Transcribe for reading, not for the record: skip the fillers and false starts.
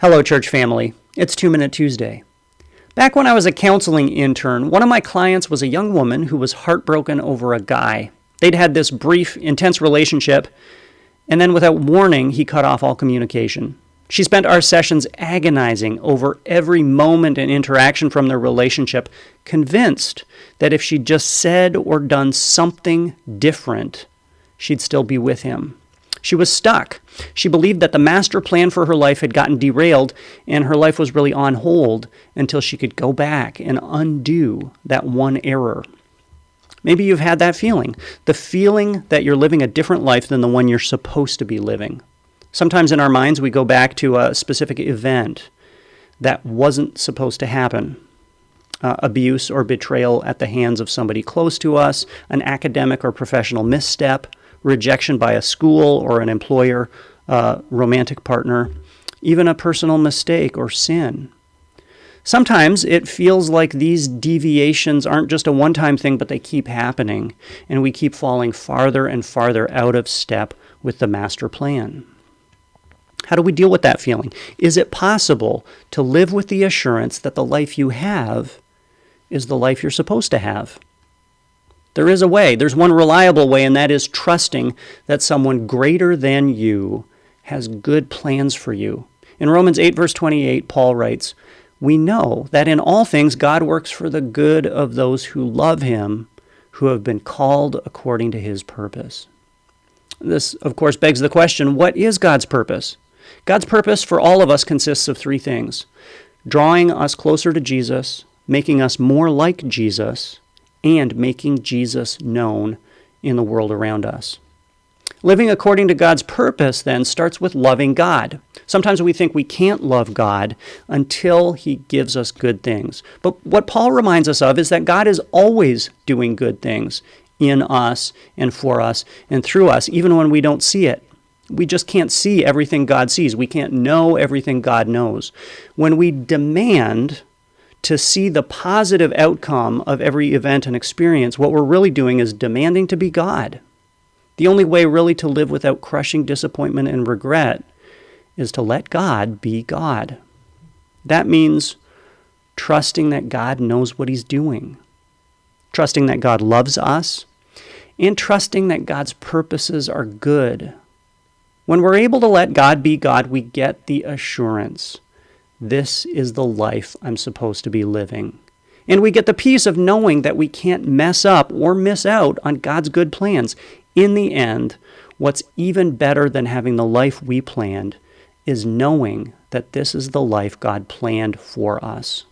Hello, church family. It's 2 Minute Tuesday. Back when I was a counseling intern, one of my clients was a young woman who was heartbroken over a guy. They'd had this brief, intense relationship, and then without warning, he cut off all communication. She spent our sessions agonizing over every moment and interaction from their relationship, convinced that if she'd just said or done something different, she'd still be with him. She was stuck. She believed that the master plan for her life had gotten derailed and her life was really on hold until she could go back and undo that one error. Maybe you've had that feeling, the feeling that you're living a different life than the one you're supposed to be living. Sometimes in our minds we go back to a specific event that wasn't supposed to happen. Abuse or betrayal at the hands of somebody close to us, an academic or professional misstep, rejection by a school or an employer, romantic partner, even a personal mistake or sin. Sometimes it feels like these deviations aren't just a one-time thing, but they keep happening, and we keep falling farther and farther out of step with the master plan. How do we deal with that feeling? Is it possible to live with the assurance that the life you have is the life you're supposed to have? There is a way. There's one reliable way, and that is trusting that someone greater than you has good plans for you. In Romans 8, verse 28, Paul writes, "We know that in all things God works for the good of those who love him, who have been called according to his purpose." This, of course, begs the question, what is God's purpose? God's purpose for all of us consists of three things: drawing us closer to Jesus, making us more like Jesus, and making Jesus known in the world around us. Living according to God's purpose, then, starts with loving God. Sometimes we think we can't love God until he gives us good things. But what Paul reminds us of is that God is always doing good things in us and for us and through us, even when we don't see it. We just can't see everything God sees. We can't know everything God knows. When we demand to see the positive outcome of every event and experience, what we're really doing is demanding to be God. The only way really to live without crushing disappointment and regret is to let God be God. That means trusting that God knows what he's doing, trusting that God loves us, and trusting that God's purposes are good. When we're able to let God be God, we get the assurance, this is the life I'm supposed to be living. And we get the peace of knowing that we can't mess up or miss out on God's good plans. In the end, what's even better than having the life we planned is knowing that this is the life God planned for us.